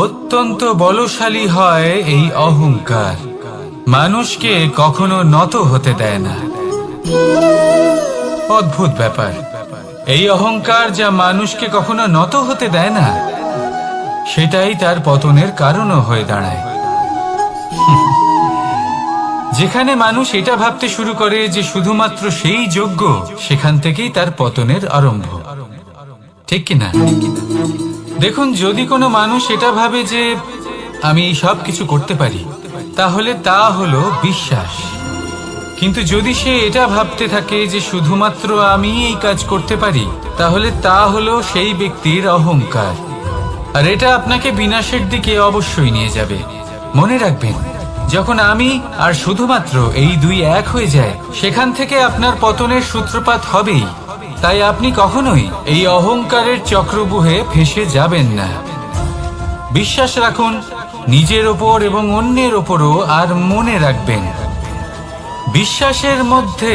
অত্যন্ত বলশালী হয় এই অহংকার, মানুষকে কখনো নত হতে দেয় না। অদ্ভুত ব্যাপার, এই অহংকার যা মানুষকে কখনো নত হতে দেয় না, সেটাই তার পতনের কারণও হয়ে দাঁড়ায়। যেখানে মানুষ এটা ভাবতে শুরু করে যে শুধুমাত্র সেই যোগ্য, সেখান থেকেই তার পতনের আরম্ভ, ঠিক কিনা? দেখুন, যদি কোনো মানুষ এটা ভাবে যে আমি সব কিছু করতে পারি, তাহলে তা হলো বিশ্বাস। কিন্তু যদি সে এটা ভাবতে থাকে যে শুধুমাত্র আমি এই কাজ করতে পারি, তাহলে তা হলো সেই ব্যক্তির অহংকার। আর এটা আপনাকে বিনাশের দিকে অবশ্যই নিয়ে যাবে। মনে রাখবেন, যখন আমি আর শুধুমাত্র এই দুই এক হয়ে যায়, সেখান থেকে আপনার পতনের সূত্রপাত হবেই। তাই আপনি কখনোই এই অহংকারের চক্রব্যূহে ফেঁসে যাবেন না। বিশ্বাস রাখুন নিজের ওপর এবং অন্যের ওপরও। আর মনে রাখবেন, বিশ্বাসের মধ্যে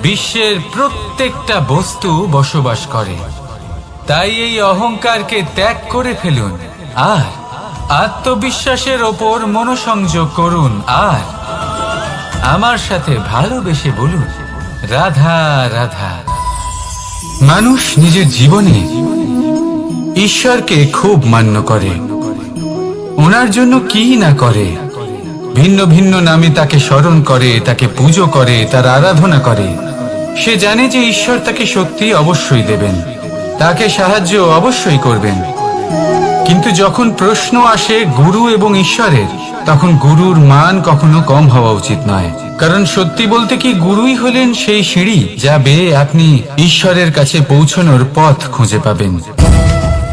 বিশ্বের প্রত্যেকটা বস্তু বসবাস করে। তাই এই অহংকারকে ত্যাগ করে ফেলুন আর আত্মবিশ্বাসের ওপর মনোসংযোগ করুন। আর আমার সাথে ভালোবেসে বলুন, রাধা রাধা। মানুষ নিজের জীবনে ঈশ্বরকে খুব মান্য করে, ওনার জন্য কি না করে। ভিন্ন ভিন্ন নামে তাকে স্মরণ করে, তাকে পুজো করে, তার আরাধনা করে। সে জানে যে ঈশ্বর তাকে শক্তি অবশ্যই দেবেন, তাকে সাহায্য অবশ্যই করবেন। কিন্তু যখন প্রশ্ন আসে গুরু এবং ঈশ্বরের, তখন গুরুর মান কখনো কম হওয়া উচিত নয়। কারণ সত্যি বলতে কি, গুরুই হলেন সেই সিঁড়ি যা বেয়ে আপনি ঈশ্বরের কাছে পৌঁছানোর পথ খুঁজে পাবেন।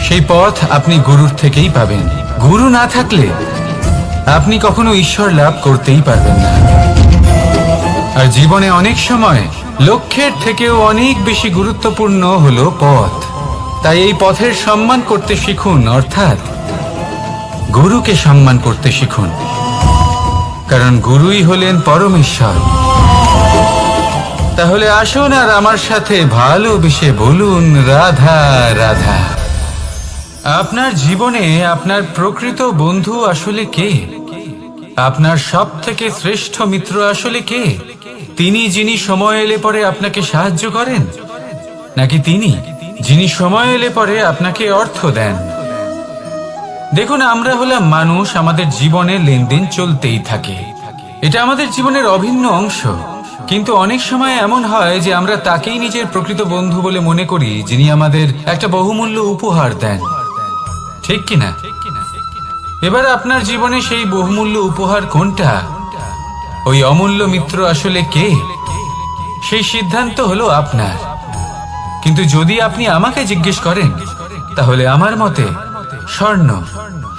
সেই পথ আপনি গুরুর থেকেই পাবেন। গুরু না থাকলে আপনি কখনো ঈশ্বর লাভ করতেই পারবেন না। আর জীবনে অনেক সময় লক্ষ্যের থেকেও অনেক বেশি গুরুত্বপূর্ণ হলো পথ। তাই এই পথের সম্মান করতে শিখুন, অর্থাৎ গুরুকে সম্মান করতে শিখুন। কারণ গুরুই হলেন পরমেশ্বর। তাহলে আসুন আর আমার সাথে ভালোবেসে বলুন, রাধা রাধা। আপনার জীবনে আপনার প্রকৃত বন্ধু আসলে কে? আপনার সব থেকে শ্রেষ্ঠ মিত্র আসলে কে? তিনি যিনি সময় এলে পরে আপনাকে সাহায্য করেন, নাকি তিনি যিনি সময় এলে পরে আপনাকে অর্থ দেন? দেখুন, আমরা হলাম মানুষ, আমাদের জীবনে লেনদেন চলতেই থাকে। এটা আমাদের জীবনের অভিন্ন অংশ। কিন্তু অনেক সময় এমন হয় যে আমরা তাকেই নিজের প্রকৃত বন্ধু বলে মনে করি, যিনি আমাদের একটা বহুমূল্য উপহার দেন, ঠিক কিনা? এবার আপনার জীবনে সেই বহুমূল্য উপহার কোনটা, ওই অমূল্য মিত্র আসলে কে, সেই সিদ্ধান্ত হলো আপনার। কিন্তু যদি আপনি আমাকে জিজ্ঞেস করেন, তাহলে আমার মতে স্বর্ণ,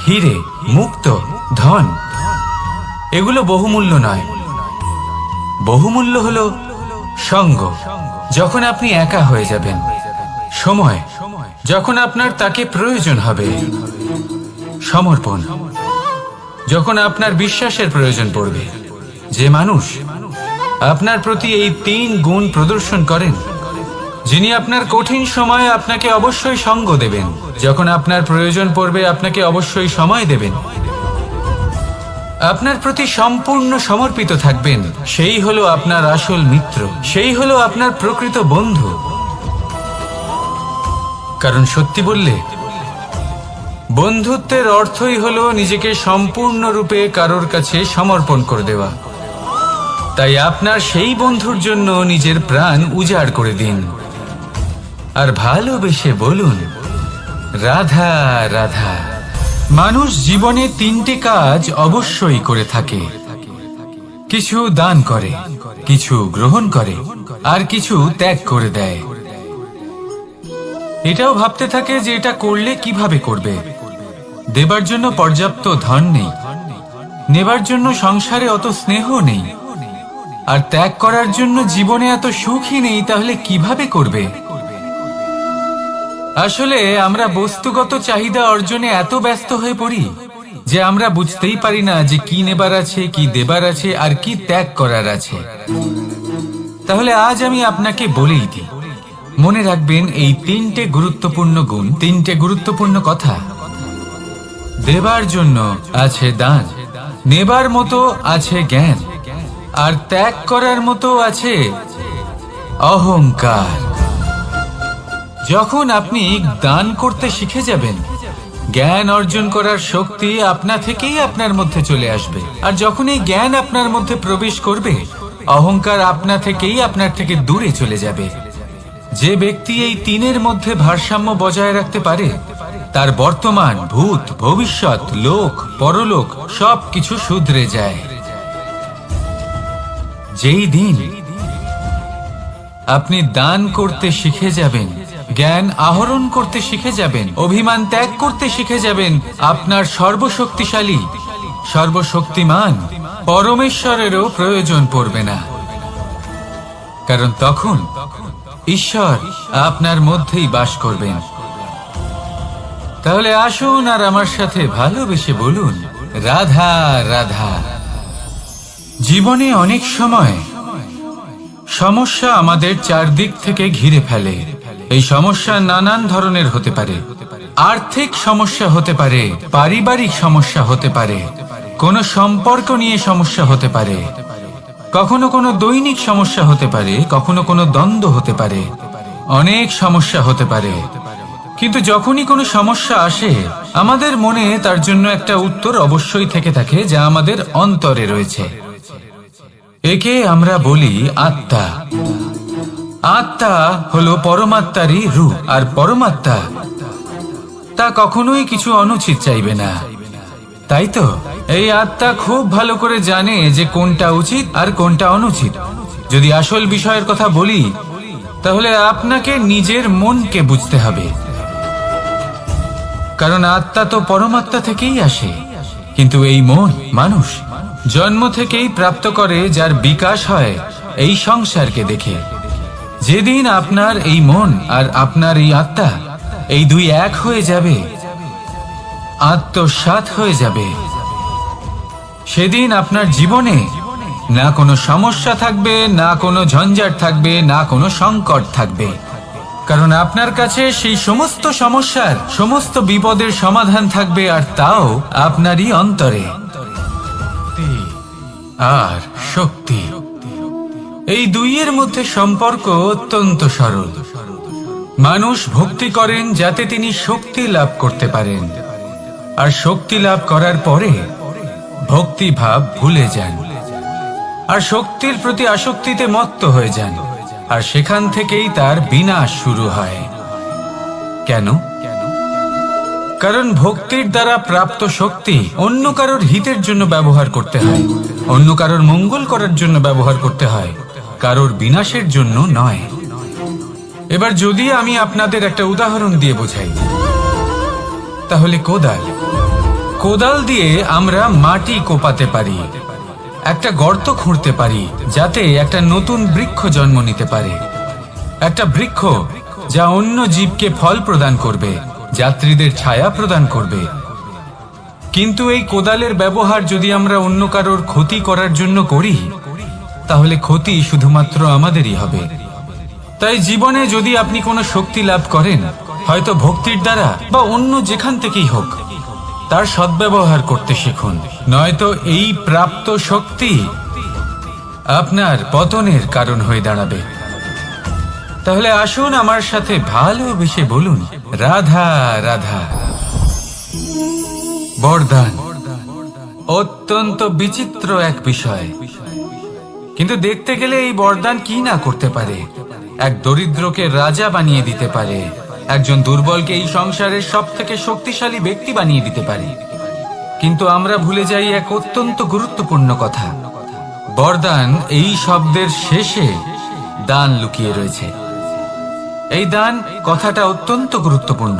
হিরে, মুক্ত, ধন এগুলো বহুমূল্য নয়। বহুমূল্য হলো সঙ্গ, যখন আপনি একা হয়ে যাবেন; সময়, যখন আপনার তাকে প্রয়োজন হবে; সমর্পণ, যখন আপনার বিশ্বাসের প্রয়োজন পড়বে। যে মানুষ আপনার প্রতি এই 3 গুণ প্রদর্শন করেন, যিনি আপনার কঠিন সময়ে আপনাকে অবশ্যই সঙ্গ দেবেন, যখন আপনার প্রয়োজন পড়বে আপনাকে অবশ্যই সময় দেবেন, আপনার প্রতি সম্পূর্ণ সমর্পিত থাকবেন, সেই হলো আপনার আসল মিত্র, সেই হলো আপনার প্রকৃত বন্ধু। কারণ সত্যি বললে, বন্ধুত্বের অর্থই হলো নিজেকে সম্পূর্ণরূপে কারোর কাছে সমর্পণ করে দেওয়া। তাই আপনার সেই বন্ধুর জন্য নিজের প্রাণ উজাড় করে দিন আর ভালোবেসে বলুন, রাধা রাধা। মানুষ জীবনে 3টে কাজ অবশ্যই করে থাকে। কিছু দান করে, কিছু গ্রহণ করে, আর কিছু ত্যাগ করে দেয়। এটাও ভাবতে থাকে যে এটা করলে কিভাবে করবে। দেবার জন্য পর্যাপ্ত ধন নেই, নেবার জন্য সংসারে অত স্নেহ নেই, আর ত্যাগ করার জন্য জীবনে এত সুখই নেই, তাহলে কিভাবে করবে? আসলে আমরা বস্তুগত চাহিদা অর্জনে এত ব্যস্ত হয়ে পড়ি যে আমরা বুঝতেই পারি না যে কি নেবার আছে, কি দেবার আছে, আর কি ত্যাগ করার আছে। তাহলে আজ আমি আপনাকে বলেই দিই, মনে রাখবেন এই 3টে গুরুত্বপূর্ণ গুণ, 3টে গুরুত্বপূর্ণ কথা। দেবার জন্য আছে দান, নেবার মতো আছে জ্ঞান, আর ত্যাগ করার মতো আছে অহংকার। যখন আপনি দান করতে শিখে যাবেন, জ্ঞান অর্জন করার শক্তি আপনা থেকেই আপনার মধ্যে চলে আসবে। আর যখন এই জ্ঞান আপনার মধ্যে প্রবেশ করবে, অহংকার আপনা থেকেই আপনার থেকে দূরে চলে যাবে। যে ব্যক্তি এই তিনের মধ্যে ভারসাম্য বজায় রাখতে পারে, তার বর্তমান, ভূত, ভবিষ্যৎ, লোক, পরলোক সবকিছু শুধরে যায়। যেই দিন আপনি দান করতে শিখে যাবেন, জ্ঞান আহরণ করতে শিখে যাবেন, অভিমান ত্যাগ করতে শিখে যাবেন, আপনার সর্বশক্তিশালী, সর্বশক্তিমান পরমেশ্বরেরও প্রয়োজন পড়বে না। কারণ তখন ঈশ্বর আপনার মধ্যেই বাস করবেন। তাহলে আসুন আর আমার সাথে ভালোবেসে বলুন, রাধা রাধা। জীবনে অনেক সময় সমস্যা আমাদের চারদিক থেকে ঘিরে ফেলে। এই সমস্যা নানান ধরনের হতে পারে। আর্থিক সমস্যা হতে পারে, পারিবারিক সমস্যা হতে পারে, কোনো সম্পর্ক নিয়ে সমস্যা হতে পারে, কখনো কোনো দৈনিক সমস্যা হতে পারে, কখনো কোনো দ্বন্দ্ব হতে পারে, অনেক সমস্যা হতে পারে। কিন্তু যখনই কোনো সমস্যা আসে, আমাদের মনে তার জন্য একটা উত্তর অবশ্যই থেকে থাকে, যা আমাদের অন্তরে রয়েছে। একে আমরা বলি আত্মা। আত্মা হলো পরমাত্মারই রূপ, আর পরমাত্মা তা কখনোই কিছু অনুচিত চাইবে না, তাই তো? এই আত্মা খুব ভালো করে জানে যে কোনটা উচিত আর কোনটা অনুচিত। যদি আসল বিষয়ের কথা বলি, তাহলে আপনাকে নিজের মনকে বুঝতে হবে। কারণ আত্মা তো পরমাত্মা থেকেই আসে। কিন্তু এই মন মানুষ জন্ম থেকেই প্রাপ্ত করে, যার বিকাশ হয় এই সংসারকে দেখে। যেদিন আপনার এই মন আর আপনার এই আত্মা, এই দুই এক হয়ে যাবে, আত্মসাৎ হয়ে যাবে, সেদিন আপনার জীবনে না কোনো সমস্যা থাকবে, না কোনো ঝঞ্ঝাট থাকবে, না কোনো সংকট থাকবে। কারণ আপনার কাছে সেই সমস্ত সমস্যার, সমস্ত বিপদের সমাধান থাকবে, আর তাও আপনারই অন্তরে। আর শক্তি, এই দুইয়ের মধ্যে সম্পর্ক অত্যন্ত সরল। মানুষ ভক্তি করেন যাতে তিনি শক্তি লাভ করতে পারেন, আর শক্তি লাভ করার পরে ভক্তি ভাব ভুলে যান, আর শক্তির প্রতি আসক্তিতে মত্ত হয়ে যান, আর সেখান থেকেই তার বিনাশ শুরু হয়। কেন? কারণ ভক্তির দ্বারা প্রাপ্ত শক্তি অন্য কারোর হিতের জন্য ব্যবহার করতে হয়, অন্য কারোর মঙ্গল করার জন্য ব্যবহার করতে হয়, কারোর বিনাশের জন্য নয়। এবার যদি আমি আপনাদের একটা উদাহরণ দিয়ে বোঝাই, তাহলে কোদাল। কোদাল দিয়ে আমরা মাটি কোপাতে পারি, একটা গর্ত খুঁড়তে পারি, যাতে একটা নতুন বৃক্ষ জন্ম নিতে পারে। একটা বৃক্ষ যা অন্য জীবকে ফল প্রদান করবে, যাত্রীদের ছায়া প্রদান করবে। কিন্তু এই কোদালের ব্যবহার যদি আমরা অন্য কারোর ক্ষতি করার জন্য করি, তাহলে ক্ষতি শুধুমাত্র আমাদেরই হবে। তাই জীবনে যদি আপনি কোনো শক্তি লাভ করেন, হয়তো ভক্তির দ্বারা বা অন্য যেখান থেকেই হোক, তার সদ্ব্যবহার করতে শিখুন, নয়তো এই প্রাপ্ত শক্তি আপনার পতনের কারণ হয়ে দাঁড়াবে। তাহলে আসুন আমার সাথে ভালোবেসে বলুন, রাধা রাধা। বরদান অত্যন্ত বিচিত্র এক বিষয়, কিন্তু দেখতে গেলে এই বরদান কি না করতে পারে। এক দরিদ্রকে রাজা বানিয়ে দিতে পারে, একজন দুর্বলকে এই সংসারের সব থেকে শক্তিশালী ব্যক্তি বানিয়ে দিতে পারে। কিন্তু আমরা ভুলে যাই এক অত্যন্ত গুরুত্বপূর্ণ কথা। বরদান এই শব্দের শেষে দান লুকিয়ে রয়েছে। এই দান কথাটা অত্যন্ত গুরুত্বপূর্ণ।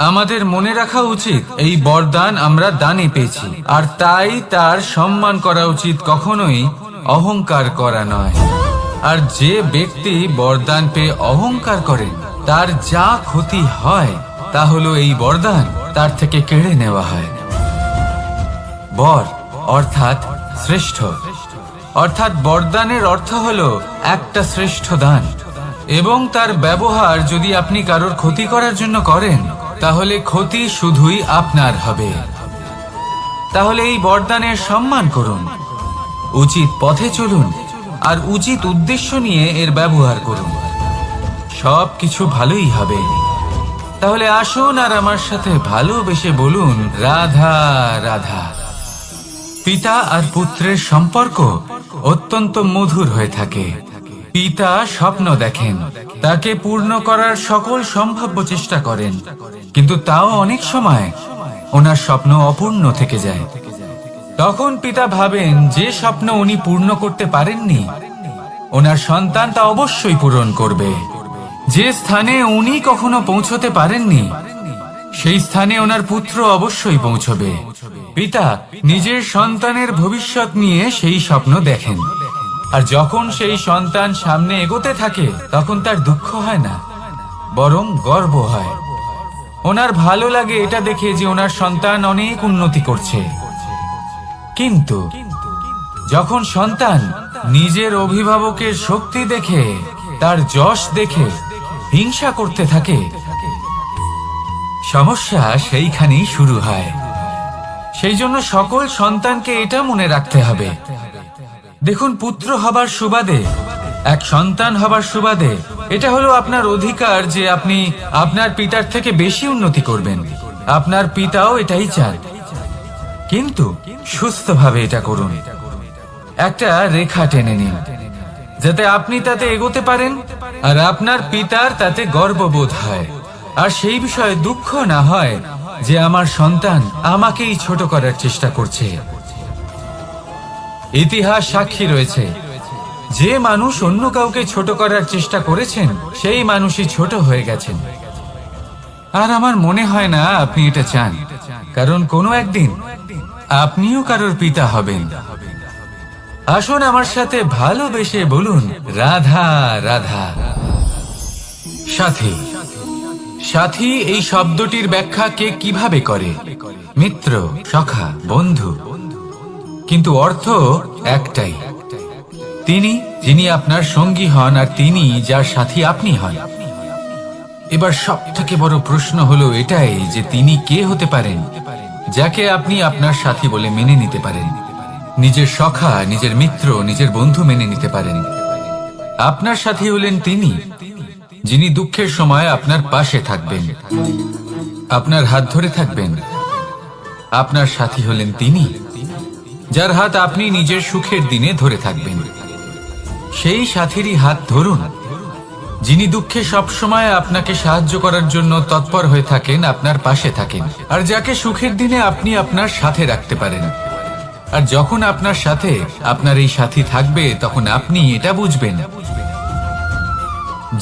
আমাদের মনে রাখা উচিত এই বরদান আমরা দানে পেয়েছি, আর তাই তার সম্মান করা উচিত, কখনোই অহংকার করা নয়। আর যে ব্যক্তি বরদান পেয়ে অহংকার করেন, তার যা ক্ষতি হয় তা হলো এই বরদান তার থেকে কেড়ে নেওয়া হয়। বর অর্থাৎ শ্রেষ্ঠ, অর্থাৎ বরদানের অর্থ হলো একটা শ্রেষ্ঠ দান, এবং তার ব্যবহার যদি আপনি কারোর ক্ষতি করার জন্য করেন, তাহলে ক্ষতি শুধুই আপনার হবে। তাহলে এই বরদানের সম্মান করুন, উচিত পথে চলুন আর উচিত উদ্দেশ্য নিয়ে এর ব্যবহার করুন, সব কিছু ভালোই হবে। তাহলে আসুন আর আমার সাথে ভালোবেসে বলুন, রাধা রাধা। পিতা আর পুত্রের সম্পর্ক অত্যন্ত মধুর হয়ে থাকে। পিতা স্বপ্ন দেখেন, তাকে পূর্ণ করার সকল সম্ভাব্য চেষ্টা করেন, কিন্তু তাও অনেক সময় ওনার স্বপ্ন অপূর্ণ থেকে যায়। তখন পিতা ভাবেন যে স্বপ্ন উনি পূর্ণ করতে পারেননি, ওনার সন্তান তা অবশ্যই পূরণ করবে। যে স্থানে উনি কখনো পৌঁছতে পারেননি, সেই স্থানে ওনার পুত্র অবশ্যই পৌঁছবে। পিতা নিজের সন্তানের ভবিষ্যৎ নিয়ে সেই স্বপ্ন দেখেন, আর যখন সেই সন্তান সামনে এগোতে থাকে তখন তার দুঃখ হয় না, বরং গর্ব হয়। ওনার ভালো লাগে এটা দেখে যে ওনার সন্তান অনেক উন্নতি করছে। কিন্তু যখন সন্তান নিজের অভিভাবকের শক্তি দেখে, তার যশ দেখে হিংসা করতে থাকে, সমস্যা সেইখানেই শুরু হয়। সেই জন্য সকল সন্তানকে এটা মনে রাখতে হবে, দেখুন, পুত্র হবার সুবাদে, এক সন্তান হবার সুবাদে এটা হলো আপনার অধিকার যে আপনি আপনার পিতার থেকে বেশি উন্নতি করবেন। আপনার পিতাও এটাই চান, কিন্তু সুস্থভাবে এটা করুন। একটা রেখা টেনে নিন যাতে আপনি তাতে এগোতে পারেন আর আপনার পিতার তাতে গর্ববোধ হয়, আর সেই বিষয়ে দুঃখ না হয় যে আমার সন্তান আমাকেই ছোট করার চেষ্টা করছে। ইতিহাস সাক্ষী রয়েছে, যে মানুষ অন্য কাউকে ছোট করার চেষ্টা করেছেন সেই মানুষই ছোট হয়ে গেছেন। আর আমার মনে হয় না আপনি এটা চান, কারণ কোনো একদিন আপনিও কারোর পিতা হবেন। আসুন আমার সাথে ভালোবেসে বলুন, রাধা রাধা। সাথী। সাথী এই শব্দটির ব্যাখ্যা কে কিভাবে করে? মিত্র, সখা, বন্ধু, কিন্তু অর্থ একটাই। তিনি যিনি আপনার সঙ্গী হন আর তিনি যার সাথী আপনি হন। এবার সব থেকে বড় প্রশ্ন হলো এটাই যে তিনি কে হতে পারেন যাকে আপনি আপনার সাথী বলে মেনে নিতে পারেন, নিজের সখা, নিজের মিত্র, নিজের বন্ধু মেনে নিতে পারেন। আপনার সাথী হলেন তিনি যিনি দুঃখের সময় আপনার পাশে থাকবেন, আপনার হাত ধরে থাকবেন। আপনার সাথী হলেন তিনি যার হাত আপনি নিজের সুখের দিনে ধরে থাকবেন। সেই সাথীরই হাত ধরুন যিনি দুঃখে সবসময় আপনাকে সাহায্য করার জন্য তৎপর হয়ে থাকেন, আপনার পাশে থাকেন, আর যাকে সুখের দিনে আপনি আপনার সাথে রাখতে পারেন। আর যখন আপনার সাথে আপনার এই সাথী থাকবে তখন আপনি এটা বুঝবেন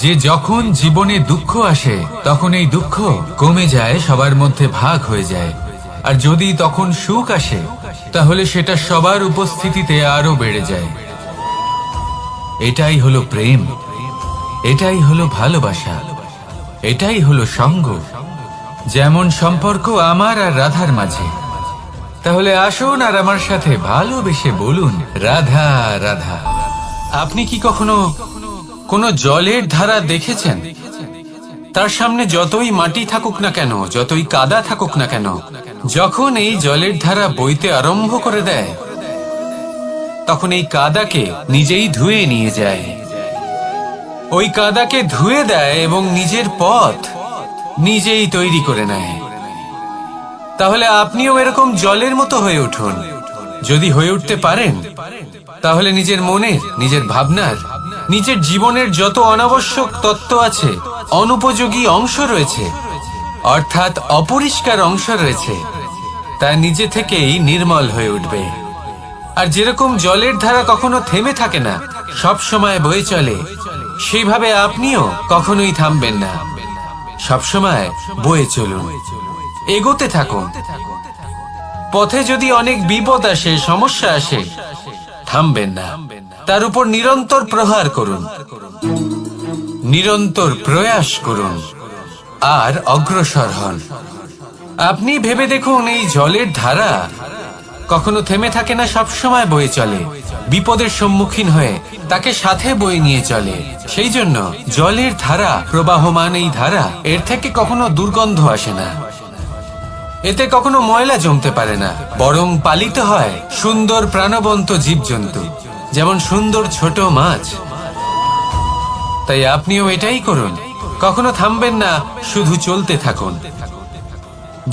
যে যখন জীবনে দুঃখ আসে তখন এই দুঃখ কমে যায়, সবার মধ্যে ভাগ হয়ে যায়। আর যদি তখন সুখ আসে তাহলে সেটা সবার উপস্থিতিতে আরো বেড়ে যায়। এটাই হলো প্রেম, এটাই হলো ভালোবাসা, এটাই হলো সঙ্গ, যেমন সম্পর্ক আমার আর রাধার মাঝে। তাহলে আসুন আর আমার সাথে ভালোবেসে বলুন, রাধা রাধা। আপনি কি কখনো কোনো জলের ধারা দেখেছেন? তার সামনে যতই মাটি থাকুক না কেন, যতই কাদা থাকুক না কেন, যখন এই জলের ধারা বইতে আরম্ভ করে দেয় তখন এই কাদাকে নিজেই ধুয়ে নিয়ে যায়। ওই কাদাকে ধুয়ে দেয় এবং নিজের পথ নিজেই তৈরি করে নেয়। তাহলে আপনিও এরকম জলের মতো হয়ে উঠুন। যদি হয়ে উঠতে পারেন তাহলে নিজের মনের, নিজের ভাবনার, নিজের জীবনের যত অনাবশ্যক তত্ত্ব আছে, অনুপযোগী অংশ রয়েছে, অর্থাৎ অপরিষ্কার অংশ রয়েছে, তা নিজে থেকেই নির্মল হয়ে উঠবে। আর যেরকম জলের ধারা কখনো থেমে থাকে না, সব সময় বয়ে চলে, সেইভাবে আপনিও কখনোই থামবেন না। সবসময় বয়ে চলুন, এগোতে থাকুন। পথে যদি অনেক বিপদ আসে, সমস্যা আসে, থামবেন না, তার উপর নিরন্তর প্রহার করুন, নিরন্তর প্রয়াস করুন আর অগ্রসর হন। আপনি ভেবে দেখুন, এই জলের ধারা কখনো থেমে থাকে না, সবসময় বয়ে চলে। বিপদের সম্মুখীন হয়ে তাকে সাথে বয়ে নিয়ে চলে। সেই জন্য জলের ধারা, প্রবাহমান এই ধারা, এর থেকে কখনো দুর্গন্ধ আসে না, এতে কখনো ময়লা জমতে পারে না, বরং পালিত হয় সুন্দর প্রাণবন্ত জীবজন্তু, যেমন সুন্দর ছোট মাছ। তাই আপনিও এটাই করুন, কখনো থামবেন না, শুধু চলতে থাকুন,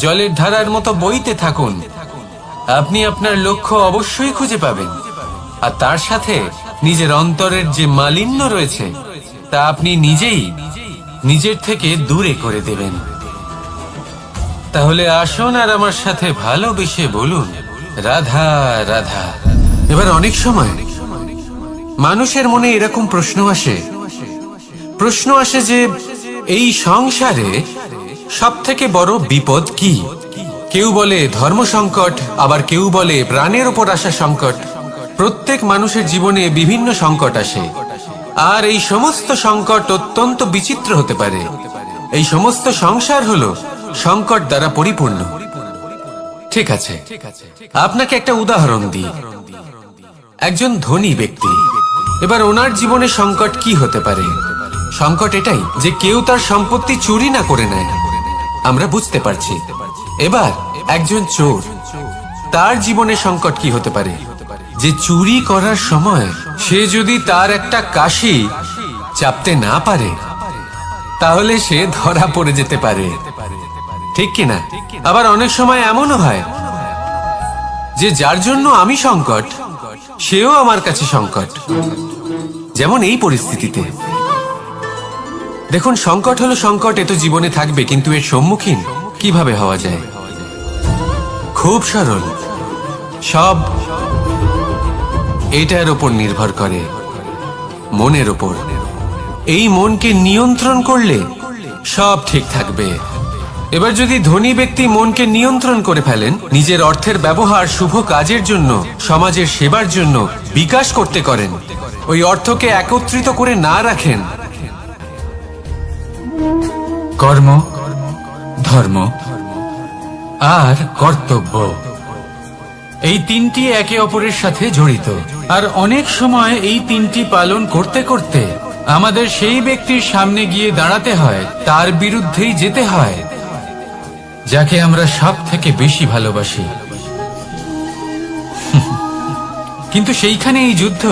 জলের ধারার মতো বইতে থাকুন। আপনি আপনার লক্ষ্য অবশ্যই খুঁজে পাবেন, আর তার সাথে নিজের অন্তরের যে মালিন্য রয়েছে তা আপনি নিজেই নিজের থেকে দূরে করে দেবেন। তাহলে আসুন আর আমার সাথে ভালোবেসে বলুন, রাধা রাধা। এবার অনেক সময় মানুষের মনে এরকম প্রশ্ন আসে যে এই সংসারে সব থেকে বড় বিপদ কি? কেউ বলে ধর্ম সংকট, আবার কেউ বলে প্রাণের উপর আসা সংকট। প্রত্যেক মানুষের জীবনে বিভিন্ন সংকট আসে, আর এই সমস্ত সংকট অত্যন্ত বিচিত্র হতে পারে। এই সমস্ত সংসার হলো সংকট দ্বারা পরিপূর্ণ। ঠিক আছে, আপনাকে একটা উদাহরণ দিই। একজন ধনী ব্যক্তি, এবার ওনার জীবনে সংকট কি হতে পারে? সংকট এটাই যে কেউ তার সম্পত্তি চুরি না করে নেয়, আমরা বুঝতে পারছি। এবার একজন চোর, তার জীবনে সংকট কি হতে পারে? যে চুরি করার সময় সে যদি তার একটা কাশি চাপতে না পারে, তাহলে সে ধরা পড়ে যেতে পারে, ঠিক কিনা? আবার অনেক সময় এমনও হয় যে যার জন্য আমি সংকট, সেও আমার কাছে সংকট। যেমন এই পরিস্থিতিতে দেখুন, সংকট হলো সংকট, এ তো জীবনে থাকবে, কিন্তু এর সম্মুখীন কিভাবে হওয়া যায়? খুব সরল, সব এটার উপর নির্ভর করে, মনের উপর। এই মনকে নিয়ন্ত্রণ করলে সব ঠিক থাকবে। এবার যদি ধনী ব্যক্তি মনকে নিয়ন্ত্রণ করে ফেলেন, নিজের অর্থের ব্যবহার শুভ কাজের জন্য, সমাজের সেবার জন্য বিকাশ করতে করেন, ওই অর্থকে একত্রিত করে না রাখেন, কর্ম, ধর্ম আর কর্তব্য, এই তিনটি একে অপরের সাথে জড়িত। আর অনেক সময় এই তিনটি পালন করতে করতে আমাদের সেই ব্যক্তির সামনে গিয়ে দাঁড়াতে হয়, তার বিরুদ্ধেই যেতে হয়, যাকে আমরা সব থেকে বেশি ভালোবাসি। কিন্তু সেইখানে এই যুদ্ধ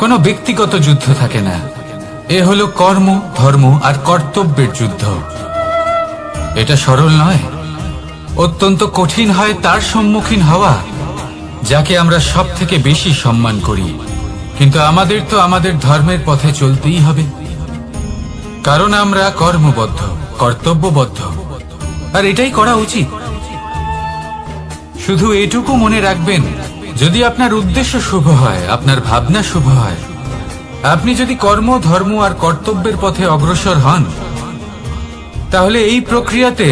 কোনো ব্যক্তিগত যুদ্ধ থাকে না, এ হলো কর্ম, ধর্ম আর কর্তব্যের যুদ্ধ। এটা সরল নয়, অত্যন্ত কঠিন হয় তার সম্মুখীন হওয়া যাকে আমরা সব থেকে বেশি সম্মান করি। কিন্তু আমাদের তো আমাদের ধর্মের পথে চলতেই হবে, কারণ আমরা কর্মবদ্ধ, কর্তব্যবদ্ধ, আর এটাই করা উচিত। শুধু এটুকু মনে রাখবেন, যদি আপনার উদ্দেশ্য শুভ হয়, আপনার ভাবনা শুভ হয়, আপনি যদি কর্ম, ধর্ম আর কর্তব্যের পথে অগ্রসর হন, তাহলে এই প্রক্রিয়াতে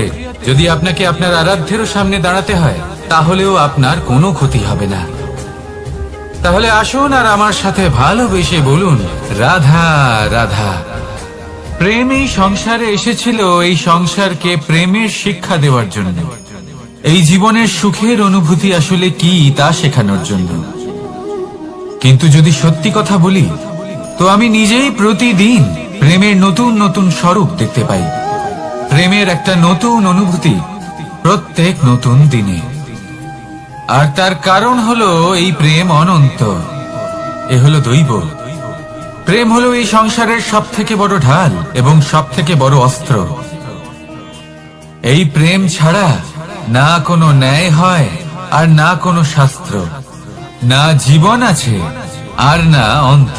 যদি আপনাকে আপনার আরাধ্যেরও সামনে দাঁড়াতে হয়, তাহলেও আপনার কোনো ক্ষতি হবে না। তাহলে আসুন আর আমার সাথে ভালোবেসে বলুন, রাধা রাধা। প্রেম এই সংসারে এসেছিল এই সংসারকে প্রেমের শিক্ষা দেওয়ার জন্য, এই জীবনের সুখের অনুভূতি আসলে কি তা শেখানোর জন্য। কিন্তু যদি সত্যি কথা বলি, তো আমি নিজেই প্রতিদিন প্রেমের নতুন নতুন স্বরূপ দেখতে পাই, প্রেমের একটা নতুন অনুভূতি প্রত্যেক নতুন দিনে। আর তার কারণ হলো এই প্রেম অনন্ত, এ হলো দৈব। প্রেম হলো এই সংসারের সব থেকে বড় ঢাল এবং সব থেকে বড় অস্ত্র। এই প্রেম ছাড়া না কোনো ন্যায় হয়, আর না কোনো শাস্ত্র, না জীবন আছে, আর না অন্ত।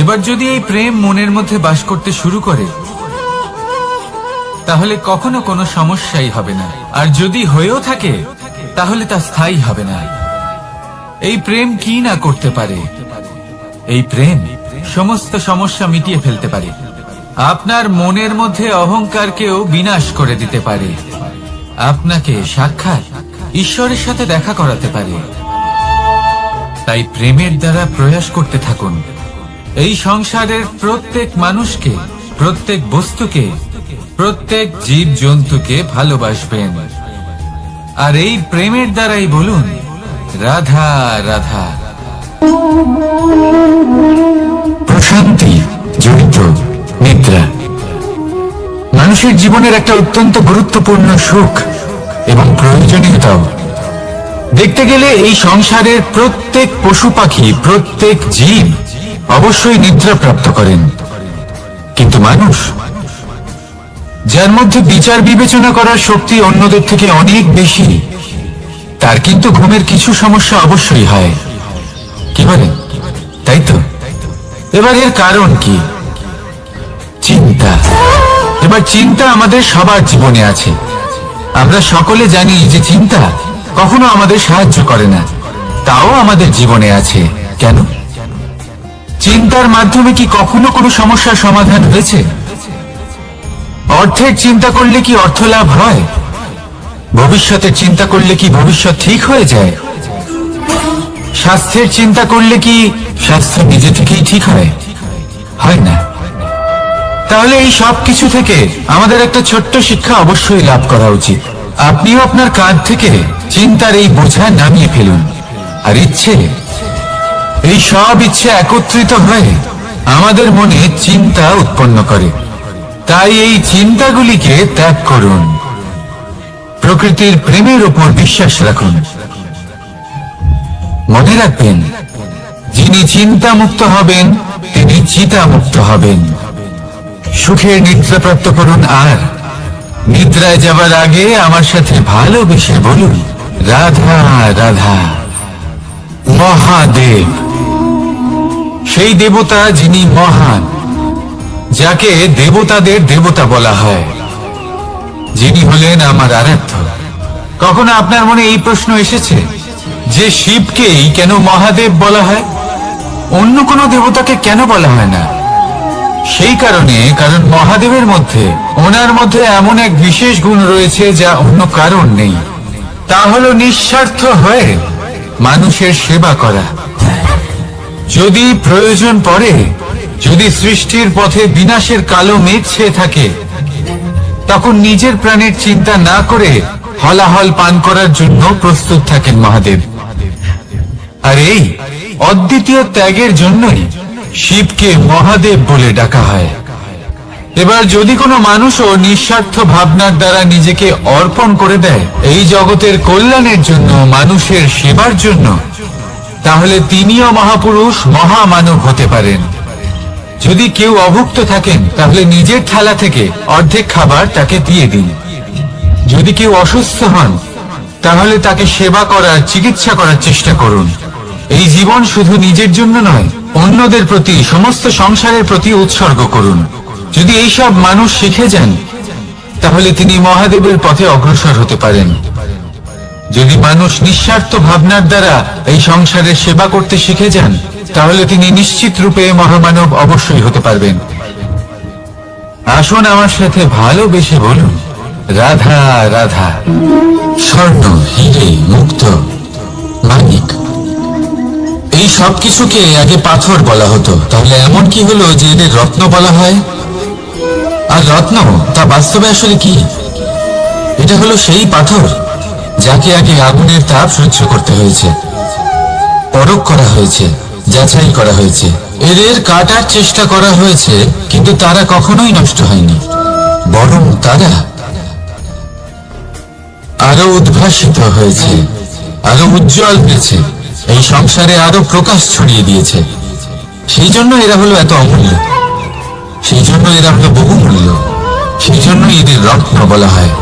এবার যদি এই প্রেম মনের মধ্যে বাস করতে শুরু করে, তাহলে কখনো কোনো সমস্যাই হবে না, আর যদি হয়েও থাকে তাহলে তা স্থায়ী হবে না। এই প্রেম কি না করতে পারে? এই প্রেম সমস্ত সমস্যা মিটিয়ে ফেলতে পারে, আপনার মনের মধ্যে অহংকারকেও বিনাশ করে দিতে পারে, আপনাকে সাক্ষাৎ ঈশ্বরের সাথে দেখা করাতে পারে। তাই প্রেমের দ্বারা প্রয়াস করতে থাকুন, এই সংসারের প্রত্যেক মানুষকে, প্রত্যেক বস্তুকে, প্রত্যেক জীব জন্তুকে ভালোবাসবেন। আর এই প্রেমের দ্বারাই বলুন, রাধা রাধা। প্রশান্তি, জড়িত নিদ্রা মানুষের জীবনের একটা অত্যন্ত গুরুত্বপূর্ণ সুখ এবং প্রয়োজনীয়তাও। দেখতে গেলে এই সংসারের প্রত্যেক পশু পাখি, প্রত্যেক জীব অবশ্যই নিদ্রা প্রাপ্ত করেন, কিন্তু মানুষ, যার মধ্যে বিচার বিবেচনা করার শক্তি অন্যদের থেকে অনেক বেশি, তার কিন্তু ঘুমের কিছু সমস্যা অবশ্যই হয়। কি বলেন? তাই তো। এবার এর কারণ কি? চিন্তা। এবার চিন্তা আমাদের সবার জীবনে আছে। আমরা সকলে জানি যে চিন্তা কখনো আমাদের সাহায্য করে না, তাও আমাদের জীবনে আছে। কেন? চিন্তার মাধ্যমে কি কখনো কোনো সমস্যার সমাধান হয়েছে? অর্থের চিন্তা করলে কি অর্থ লাভ হয়? ভবিষ্যতের চিন্তা করলে কি ভবিষ্যৎ ঠিক হয়ে যায়? স্বাস্থ্যের চিন্তা করলে কি স্বাস্থ্য নিজে থেকেই ঠিক হয়? হয় না। তাহলে এই সব কিছু থেকে আমাদের একটা ছোট্ট শিক্ষা অবশ্যই লাভ করা উচিত। আপনিও আপনার কাঁধ থেকে চিন্তার এই বোঝা নামিয়ে ফেলুন, আর এই সব ইচ্ছে একত্রিত হয়ে আমাদের মনে চিন্তা উৎপন্ন করে। তাই এই চিন্তাগুলিকে ত্যাগ করুন, প্রকৃতির প্রেমের উপর বিশ্বাস রাখুন। মনে রাখবেন, যিনি চিন্তা মুক্ত হবেন তিনি চিতা মুক্ত হবেন। সুখের নিদ্রা প্রাপ্ত করুন, আর নিদ্রায় যাবার আগে আমার সাথে ভালোবেসে বলুন, রাধা রাধা। মহাদেব, সেই দেবতা যিনি মহান, যাকে দেবতাদের দেবতা বলা হয়, যিনি হলেন আমার আরাধ্য। কখনো আপনার মনে এই প্রশ্ন এসেছে যে শিবকেই কেন মহাদেব বলা হয়, অন্য কোনো দেবতাকে কেন বলা হয় না? সেই কারণ মহাদেবের মধ্যে, ওনার মধ্যে এমন এক বিশেষ গুণ রয়েছে যা অন্য কারণ নেই। তা হলো নিঃস্বার্থ হয়ে মানুষের সেবা করা। যদি প্রয়োজন পড়ে, যদি সৃষ্টির পথে বিনাশের কালো মেঘ ছেয়ে থাকে, তখন নিজের প্রাণের চিন্তা না করে হলাহল পান করার জন্য প্রস্তুত থাকেন মহাদেব। আর এই অদ্বিতীয় ত্যাগের জন্যই শিবকে মহাদেব বলে ডাকা হয়। এবার যদি কোনো মানুষও নিঃস্বার্থ ভাবনার দ্বারা নিজেকে অর্পণ করে দেয় এই জগতের কল্যাণের জন্য, মানুষের সেবার জন্য, তাহলে তিনিও মহাপুরুষ, মহামানব হতে পারেন। যদি কেউ অভুক্ত থাকেন, তাহলে নিজের থালা থেকে অর্ধেক খাবার তাকে দিয়ে দিন। যদি কেউ অসুস্থ হন, তাহলে তাকে সেবা করার, চিকিৎসা করার চেষ্টা করুন। এই জীবন শুধু নিজের জন্য নয়, অন্যদের প্রতি, সমস্ত সংসারের প্রতি উৎসর্গ করুন। যদি এইসব মানুষ শিখে যান, তাহলে তিনি মহাদেবের পথে অগ্রসর হতে পারেন। যদি মানুষ নিঃস্বার্থ ভাবনার দ্বারা এই সংসারের সেবা করতে শিখে যান, তাহলে তিনি নিশ্চিত রূপে মহামানব অবশ্যই হতে পারবেন। আসুন আমার সাথে ভালোবেসে বলুন, রাধা রাধা। স্বর্ণ, হিরে, মুক্ত, মানিক, এই সব কিছুকে আগে পাথর বলা হতো। তাহলে এমন কি হলো যে এদের রত্ন বলা হয়? আর রত্ন তা বাস্তবে আসলে কি? এটা হলো সেই পাথর যাকে আগে আগুনের তাপ সহ্য করতে হয়েছে, পরখ করা হয়েছে, যাচাই করা হয়েছে, এদের কাটার চেষ্টা করা হয়েছে, কিন্তু তারা কখনোই নষ্ট হয়নি, বরং তারা আরো উদ্ভাসিত হয়েছে, আরো উজ্জ্বল হয়েছে, এই সংসারে আরো প্রকাশ ছড়িয়ে দিয়েছে। সেই জন্য এরা হলো এত অমূল্য, সেই জন্য এরা হলো বহুমূল্য, সেই জন্য এদের রত্ন বলা হয়।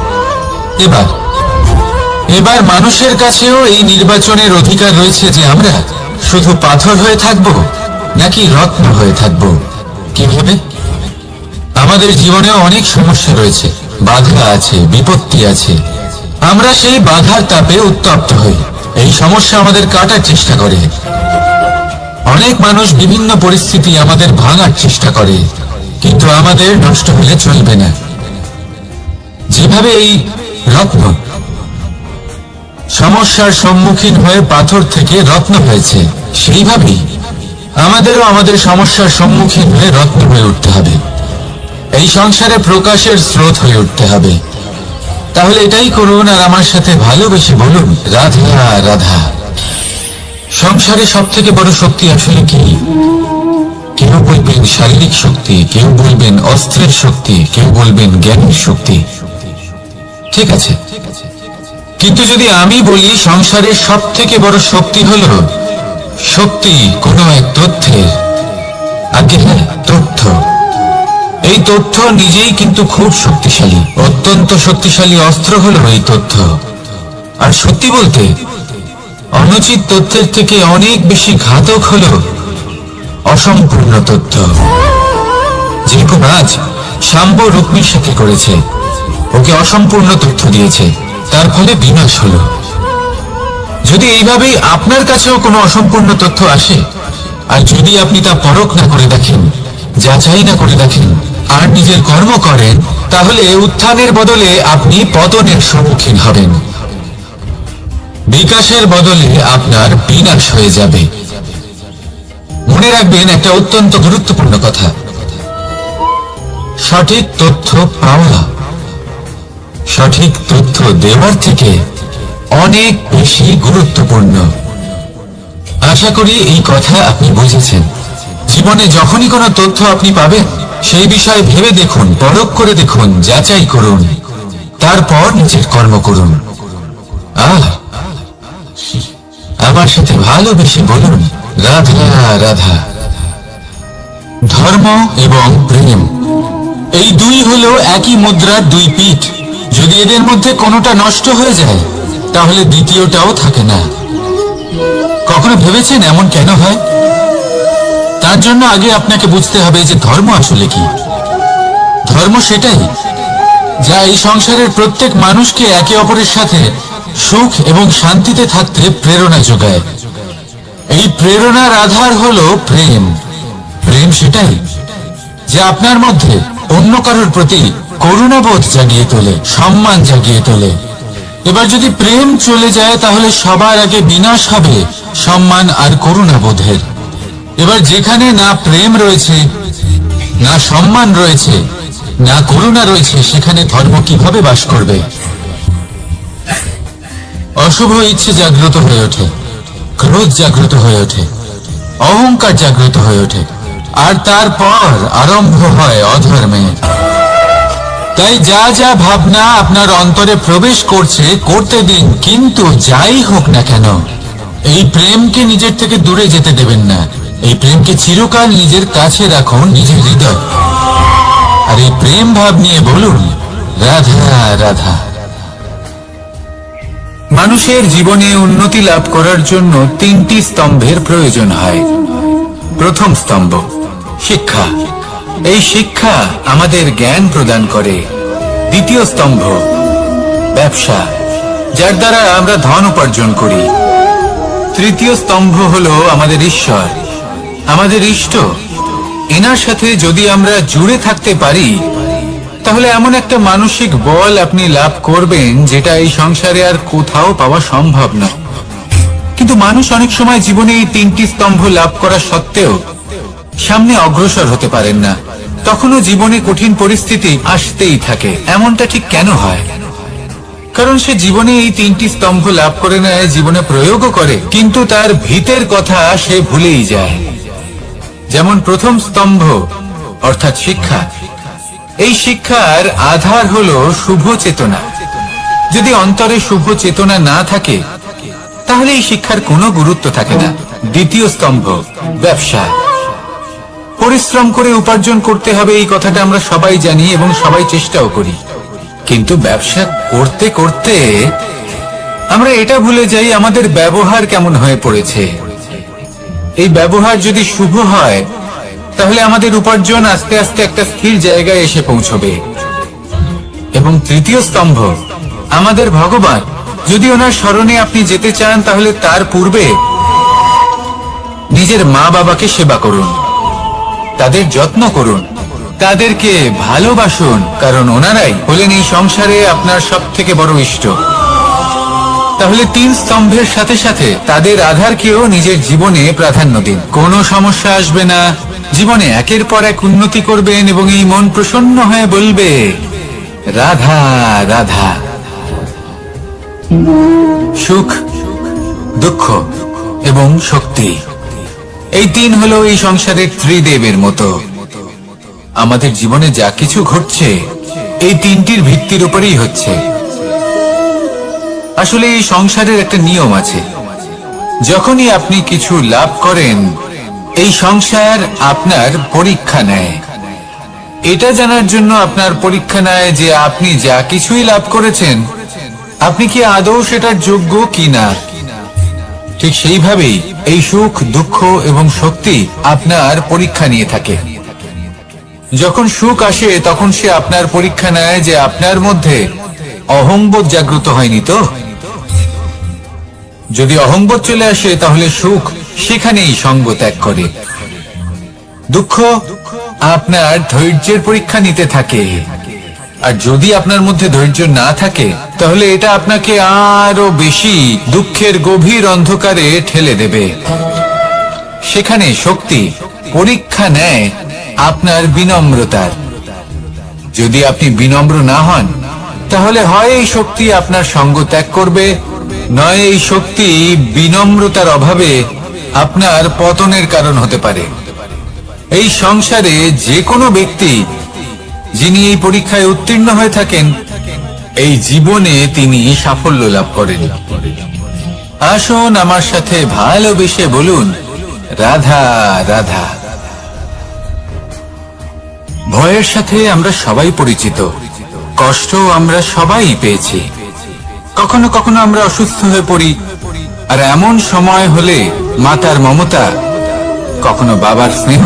এবার মানুষের কাছেও এই নির্বাচনের অধিকার রয়েছে যে আমরা শুধু পাথর হয়ে থাকব নাকি রত্ন হয়ে থাকব। কিভাবে? আমাদের জীবনেও অনেক সমস্যা রয়েছে, বাধা আছে, বিপত্তি আছে। আমরা সেই বাধার তাপে উত্তপ্ত হই, এই সমস্যা আমাদের কাটার চেষ্টা করে। অনেক মানুষ বিভিন্ন পরিস্থিতি আমাদের ভাঙার চেষ্টা করে, কিন্তু আমাদের নষ্ট হলে চলবে না। যেভাবে এই রত্ন সমস্যার সম্মুখীন হয়ে পাথর থেকে রত্ন হয়েছে, সেইভাবেই আমাদেরও আমাদের সমস্যার সম্মুখীন হয়ে রত্ন হয়ে উঠতে হবে, এই সংসারে প্রকাশের স্রোত হয়ে উঠতে হবে। তাহলে এটাই করুন, আর আমার সাথে ভালোবেসে বলুন, রাধা রাধা। সংসারে সব থেকে বড় শক্তি আসলে কি? কেউ বলবেন শারীরিক শক্তি, কেউ বলবেন অস্ত্রের শক্তি, কেউ বলবেন জ্ঞানের শক্তি। ঠিক আছে, কিন্তু যদি আমি বলি সংসারের সব থেকে বড় শক্তি হলো শক্তি কোনো এক তথ্যের, আগে হ্যাঁ, তথ্য। এই তথ্য নিজেই কিন্তু খুব শক্তিশালী, অত্যন্ত শক্তিশালী অস্ত্র হলো এই তথ্য। আর সত্যি বলতে অনুচিত তথ্যের থেকে অনেক বেশি ঘাতক হলো অসম্পূর্ণ তথ্য। যেরকম আজ শাম্ব রুক্মির সাথে করেছে, ওকে অসম্পূর্ণ তথ্য দিয়েছে, তার ফলে বিনাশ হলো। যদি এইভাবেই আপনার কাছেও কোনো অসম্পূর্ণ তথ্য আসে, আর যদি আপনি তা পরখ না করে দেখেন, যাচাই না করে দেখেন, আর নিজের কর্ম করেন, তাহলে উত্থানের বদলে আপনি পতনের সম্মুখীন হবেন। বিকাশের বদলে আপনার বিনাশ হয়ে যাবে। মনে রাখবেন একটা অত্যন্ত গুরুত্বপূর্ণ কথা, সঠিক তথ্য পাওয়া সঠিক তথ্য দেওয়ার থেকে অনেক বেশি গুরুত্বপূর্ণ। আশা করি এই কথা আপনি বুঝেছেন। জীবনে যখনই কোনো তথ্য আপনি পাবেন, সেই বিষয়ে ভেবে দেখুন, পরখ করে দেখুন, যাচাই করুন, তারপর নিজের কর্ম করুন। আর আমার সাথে ভালোবেসে বলুন, রাধা রাধা। ধর্ম এবং প্রেম, এই দুই হলো একই মুদ্রার দুই পিঠ। যদি এদের মধ্যে কোনোটা নষ্ট হয়ে যায়, তাহলে দ্বিতীয়টাও থাকে না। কখনো ভেবেছেন এমন কেন হয়? তার জন্য আগে আপনাকে বুঝতে হবে যে ধর্ম আসলে কি। ধর্ম সেটাই যা এই সংসারের প্রত্যেক মানুষকে একে অপরের সাথে সুখ এবং শান্তিতে থাকতে প্রেরণা যোগায়। এই প্রেরণার আধার হলো প্রেম। প্রেম সেটাই যা আপনার মধ্যে অন্য কারোর প্রতি করুণাবোধ জাগিয়ে তোলে, সম্মান জাগিয়ে তোলে। এবার যদি প্রেম চলে যায়, তাহলে সবার আগে বিনাশ হবে সম্মান আর করুণাবোধের। এবার যেখানে না প্রেম রয়েছে, না সম্মান রয়েছে, না করুণা রয়েছে, সেখানে ধর্ম কিভাবে বাস করবে? অশুভ ইচ্ছে জাগ্রত হয়ে ওঠে, ক্রোধ জাগ্রত হয়ে ওঠে, অহংকার জাগ্রত হয়ে ওঠে, আর তারপর আরম্ভ হয় অধর্মের। তাই যা যা ভাবনা আপনার অন্তরে প্রবেশ করছে, করতে দিন, কিন্তু যাই হোক না কেন, এই প্রেমকে নিজের থেকে দূরে যেতে দেবেন না। এই প্রেমকে চিরকাল নিজের কাছে রাখুন, নিজের হৃদয়। আর এই প্রেম ভাব নিয়ে বলুন, রাধা রাধা। মানুষের জীবনে উন্নতি লাভ করার জন্য তিনটি স্তম্ভের প্রয়োজন হয়। প্রথম স্তম্ভ শিক্ষা। এই শিক্ষা আমাদের জ্ঞান প্রদান করে। দ্বিতীয় স্তম্ভ ব্যবসা, যার দ্বারা আমরা ধন উপার্জন করি। তৃতীয় স্তম্ভ হলো আমাদের ঈশ্বর, আমাদের ইষ্ট। এনার সাথে যদি আমরা জুড়ে থাকতে পারি, তাহলে এমন একটা মানসিক বল আপনি লাভ করবেন যেটা এই সংসারে আর কোথাও পাওয়া সম্ভব না। কিন্তু মানুষ অনেক সময় জীবনে এই তিনটি স্তম্ভ লাভ করা সত্ত্বেও সামনে অগ্রসর হতে পারেন না। তখনও জীবনে কঠিন পরিস্থিতি আসতেই থাকে। এমনটা ঠিক কেন হয়? কারণ সে জীবনে এই তিনটি স্তম্ভ লাভ করে নেয়, জীবনে প্রয়োগও করে, কিন্তু তার ভিতের কথা সে ভুলেই যায়। যেমন প্রথম স্তম্ভ অর্থাৎ শিক্ষা। এই শিক্ষার আধার হলো শুভ চেতনা। যদি অন্তরে শুভ চেতনা না থাকে, তাহলে এই শিক্ষার কোনো গুরুত্ব থাকে না। দ্বিতীয় স্তম্ভ ব্যবসা। পরিশ্রম করে উপার্জন করতে হবে, এই কথাটা আমরা সবাই জানি এবং সবাই চেষ্টাও করি। কিন্তু ব্যবসা করতে করতে আমরা এটা ভুলে যাই আমাদের ব্যবহার কেমন হয়ে পড়েছে। এই ব্যবহার যদি শুভ হয়, তাহলে আমাদের উপার্জন আস্তে আস্তে একটা স্থির জায়গায় এসে পৌঁছবে। এবং তৃতীয় স্তম্ভ আমাদের ভগবান। যদি ওনার স্মরণে আপনি যেতে চান, তাহলে তার পূর্বে নিজের মা বাবাকে সেবা করুন, তাদের যত্ন করুন, তাদেরকে ভালোবাসুন, কারণ ওনারাই হলেন এই সংসারে আপনার সব থেকে বড় ইষ্ট। তাহলে তিন স্তম্ভের সাথে সাথে তাদের আধারকেও নিজের জীবনে প্রাধান্য দিন। কোনো সমস্যা আসবে না, জীবনে একের পর এক উন্নতি করবেন এবং এই মন প্রসন্ন হয়ে বলবে, রাধা রাধা। সুখ, দুঃখ, এবং শক্তি। এই তিন হলো এই সংসারের ত্রিদেবের মতো। আমাদের জীবনে যা কিছু ঘটছে এই তিনটির ভিত্তির উপরেই হচ্ছে। আসলে এই সংসারের একটা নিয়ম আছে, যখনই আপনি কিছু লাভ করেন এই সংসার আপনার পরীক্ষা নেয়। এটা জানার জন্য আপনার পরীক্ষা নেয় যে আপনি যা কিছুই লাভ করেছেন আপনি কি আদৌ সেটার যোগ্য কিনা। ঠিক সেইভাবেই এই সুখ, দুঃখ এবং শক্তি আপনার পরীক্ষা নিয়ে থাকে। যখন সুখ আসে তখন সে আপনার পরীক্ষা নেয় যে আপনার মধ্যে অহংবোধ জাগ্রত হয়নি তো। যদি অহংবোধ চলে আসে তাহলে সুখ সেখানেই সঙ্গ ত্যাগ করে। দুঃখ আপনার ধৈর্যের পরীক্ষা নিতে থাকে, আর যদি আপনার মধ্যে ধৈর্য না থাকে তাহলে এটা আপনাকে আরো বেশি দুঃখের গভীর অন্ধকারে ঠেলে দেবে। সেখানে শক্তি পরীক্ষা নেয় আপনার বিনম্রতার। যদি আপনি বিনম্র না হন তাহলে হয় এই শক্তি আপনার সঙ্গ ত্যাগ করবে, নয় এই শক্তি বিনম্রতার অভাবে আপনার পতনের কারণ হতে পারে। এই সংসারে যে কোনো ব্যক্তি যিনি এই পরীক্ষায় উত্তীর্ণ হয়ে থাকেন এই জীবনে তিনি সাফল্য লাভ করেন। আসুন আমার সাথে ভালোবেসে বলুন, রাধা রাধা। ভয়ের সাথে আমরা সবাই পরিচিত, কষ্ট আমরা সবাই পেয়েছি। কখনো কখনো আমরা অসুস্থ হয়ে পড়ি, আর এমন সময় হলে মাতার মমতা, কখনো বাবার স্নেহ,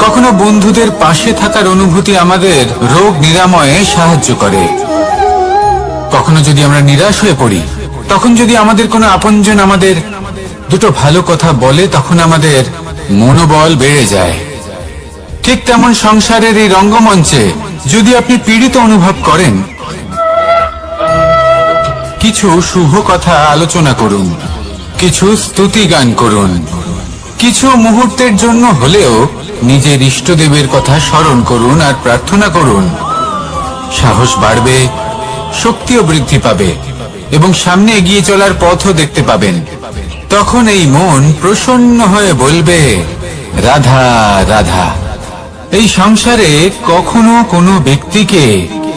কখনো বন্ধুদের পাশে থাকার অনুভূতি আমাদের রোগ নিরাময়ে সাহায্য করে। কখনো যদি আমরা নিরাশ হয়ে পড়ি, তখন যদি আমাদের কোনো আপনজন আমাদের দুটো ভালো কথা বলে তখন আমাদের মনোবল বেড়ে যায়। ঠিক তেমন সংসারের এই রঙ্গমঞ্চে যদি আপনি পীড়িত অনুভব করেন, কিছু শুভ কথা আলোচনা করুন, কিছু স্তুতি গান করুন, কিছু মুহূর্তের জন্য হলেও নিজের ইষ্টদেবের কথা স্মরণ করুন আর প্রার্থনা করুন। সাহস বাড়বে, শক্তিও বৃদ্ধি পাবে এবং সামনে এগিয়ে চলার পথও দেখতে পাবেন। তখন এই মন প্রসন্ন হয়ে বলবে, রাধা রাধা। এই সংসারে কখনো কোনো ব্যক্তিকে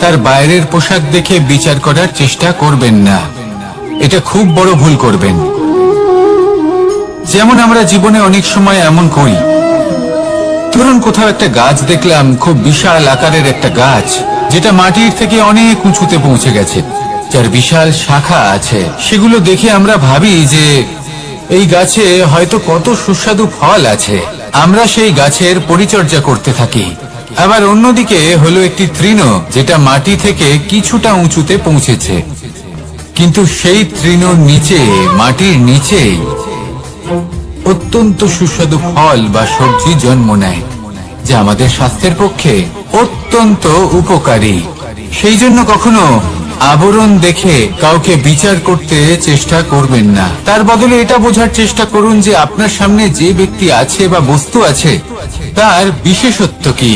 তার বাইরের পোশাক দেখে বিচার করার চেষ্টা করবেন না, এটা খুব বড় ভুল করবেন। যেমন আমরা জীবনে অনেক সময় এমন করি, ধরুন কোথাও একটা গাছ দেখলাম, খুব বিশাল আকারের একটা গাছ যেটা মাটির থেকে অনেক উঁচুতে পৌঁছে গেছে, যার বিশাল শাখা আছে। সেগুলো দেখে আমরা ভাবি যে এই গাছে হয়তো কত সুস্বাদু ফল আছে, আমরা সেই গাছের পরিচর্যা করতে থাকি। আবার অন্যদিকে হলো একটি তৃণ যেটা মাটি থেকে কিছুটা উঁচুতে পৌঁছেছে, কিন্তু সেই তৃণর নিচে, মাটির নিচেই অত্যন্ত সুস্বাদু ফল বা সবজি জন্ম নেয়, যা আমাদের স্বাস্থ্যের পক্ষে অত্যন্ত উপকারী। সেই জন্য কখনো আবরণ দেখে কাউকে বিচার করতে চেষ্টা করবেন না, তার বদলে এটা বোঝার চেষ্টা করুন যে আপনার সামনে যে ব্যক্তি আছে বা বস্তু আছে তার বিশেষত্ব কি।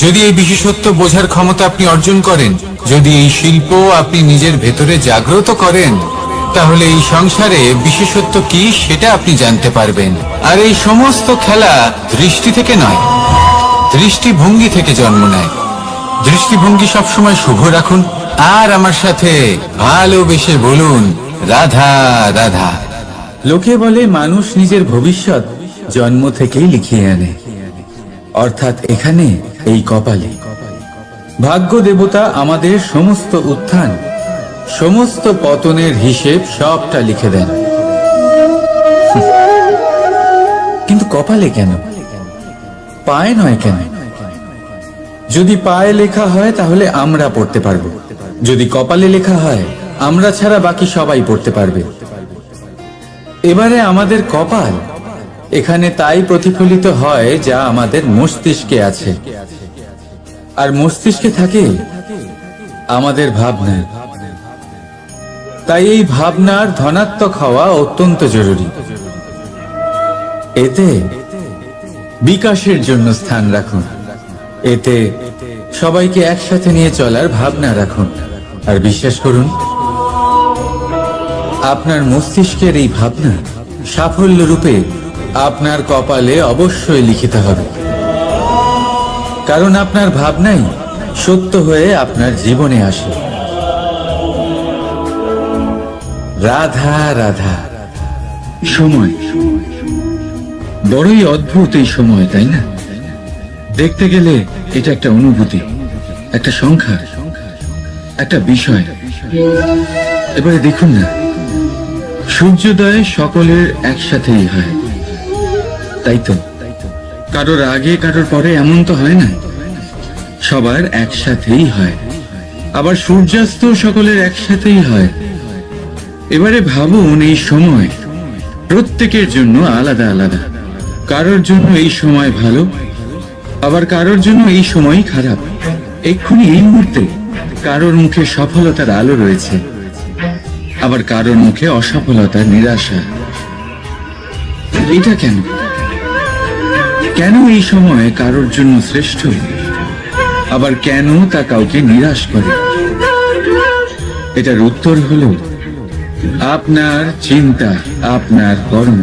যদি এই বিশেষত্ব বোঝার ক্ষমতা আপনি অর্জন করেন, যদি এই শিল্প আপনি নিজের ভেতরে জাগ্রত করেন, তাহলে এই সংসারে বিশেষত্ব কি সেটা আপনি জানতে পারবেন। আর এই সমস্ত খেলা দৃষ্টি থেকে নয়, দৃষ্টিভঙ্গি থেকে জন্ম নেয়। দৃষ্টিভঙ্গি সবসময় শুভ রাখুন আর আমার সাথে ভালোবেসে বলুন, রাধা রাধা। লোকে বলে মানুষ নিজের ভবিষ্যৎ জন্ম থেকেই লিখিয়ে আনে, অর্থাৎ এখানে এই কপালে। ভাগ্য দেবতা আমাদের সমস্ত উত্থান, সমস্ত পতনের হিসেব সবটা লিখে দেন। কিন্তু কপালে কেন, পায়ে নয় কেন? যদি পায়ে লেখা হয় তাহলে আমরা পড়তে পারবো, যদি কপালে লেখা হয় আমরা ছাড়া বাকি সবাই পড়তে পারবে। এবারে আমাদের কপাল এখানে তাই প্রতিফলিত হয় যা আমাদের মস্তিষ্কে আছে, আর মস্তিষ্কে থাকে আমাদের ভাবনা। তাই এই ভাবনার ধনাত্মক হওয়া অত্যন্ত জরুরি। এতে বিকাশের জন্য স্থান রাখুন, এতে সবাইকে একসাথে নিয়ে চলার ভাবনা রাখুন, আর বিশ্বাস করুন আপনার মস্তিষ্কের এই ভাবনা সাফল্য রূপে আপনার কপালে অবশ্যই লিখিত হবে, কারণ আপনার ভাবনাই সত্য হয়ে আপনার জীবনে আসে। রাধা রাধা। সময় বড়ই অদ্ভুত, এই সময়, তাই না? দেখতে গেলে এটা একটা অনুভূতি, একটা সংখ্যা, একটা বিষয়। এবারে দেখুন না, সূর্যোদয় সকলের একসাথেই হয়, তাই তো? কারোর আগে কারোর পরে এমন তো হয় না, সবার একসাথেই হয়। আবার সূর্যাস্ত সকলের একসাথেই হয়। এবারে ভাবুন, এই সময় প্রত্যেকের জন্য আলাদা আলাদা। কারোর জন্য এই সময় ভালো, আবার কারোর জন্য এই সময়ই খারাপ। এক্ষুনি এই মুহূর্তে কারোর মুখে সফলতার আলো রয়েছে, আবার কারোর মুখে অসফলতার নিরাশা। এটা কেন? কেন এই সময় কারোর জন্য শ্রেষ্ঠ, আবার কেন তা কাউকে নিরাশ করে? এটার উত্তর হলো আপনার চিন্তা, আপনার কর্ম।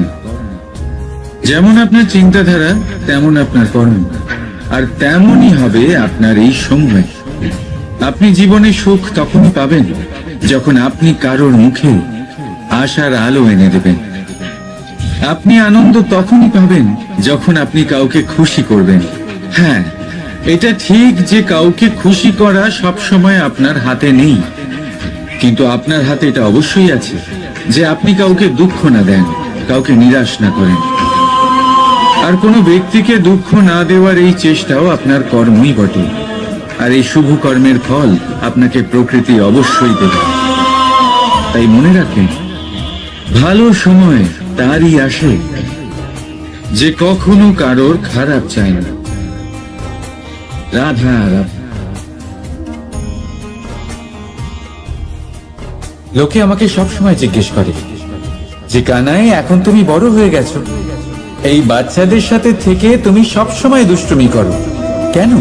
যেমন আপনার চিন্তাধারা, তেমন আপনার কর্ম, আর তেমনই হবে আপনার এই সময়। আপনি জীবনে সুখ তখনই পাবেন যখন আপনি কারোর মুখে আশার আলো এনে দেবেন। আপনি আনন্দ তখনই পাবেন যখন আপনি কাউকে খুশি করবেন। হ্যাঁ, এটা ঠিক যে কাউকে খুশি করা সব সময় আপনার হাতে নেই, কিন্তু আপনার হাতে এটা অবশ্যই আছে যে আপনি কাউকে দুঃখ না দেন, কাউকে নিরাশ না করেন। আর কোনো ব্যক্তিকে দুঃখ না দেওয়ার এই চেষ্টাও আপনার কর্মই বটে। আর এই শুভ কর্মের ফল আপনাকে প্রকৃতি অবশ্যই দেবে। তাই মনে রাখবেন, ভালো সময় তারই আসে যে কখনো কারোর খারাপ চায় না। রাধা রাধা। লোকে আমাকে সবসময় জিজ্ঞেস করে যে কানাই, এখন তুমি বড় হয়ে গেছো, এই বাচ্চাদের সাথে থেকে তুমি সবসময় দুষ্টুমি করো কেন?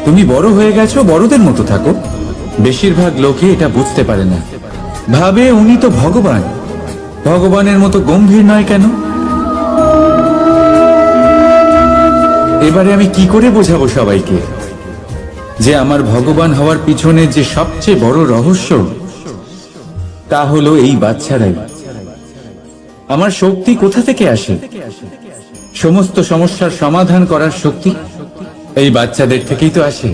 তুমি বড় হয়ে গেছো, বড়দের মতো থাকো। বেশিরভাগ লোকে এটা বুঝতে পারে না, ভাবে উনি তো ভগবান, ভগবানের মতো গম্ভীর নয় কেন? এবারে আমি কি করে বোঝাবো সবাইকে যে আমার ভগবান হওয়ার পিছনে যে সবচেয়ে বড় রহস্য, তা হলো এই বাচ্চারাই। আমার শক্তি কোথা থেকে আসে? সমস্ত সমস্যার সমাধান করার শক্তি এই বাচ্চাদের থেকেই তো আসে।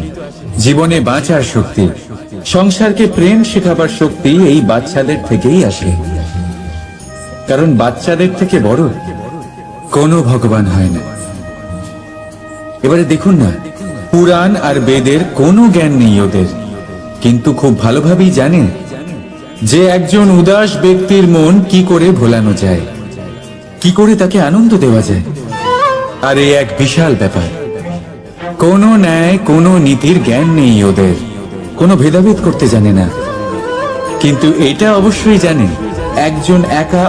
জীবনে বাঁচার শক্তি, সংসারকে প্রেম শেখাবার শক্তি এই বাচ্চাদের থেকেই আসে। কারণ বাচ্চাদের থেকে বড় কোনো ভগবান হয় না। এবারে দেখুন না, পুরাণ আর বেদের কোনো জ্ঞান নেই ওদের, কিন্তু খুব ভালোভাবেই জানেন যে একজন উদাস ব্যক্তির মন কি করে ভোলানো যায়, কি করে তাকে আনন্দ দেওয়া যায়। আর এই এক বিশাল ব্যাপার। কোনো ন্যায়, কোনো নীতির জ্ঞান নেই ওদের, কোনো ভেদাভেদ করতে জানে না। কিন্তু এটা অবশ্যই জানে, একজন একা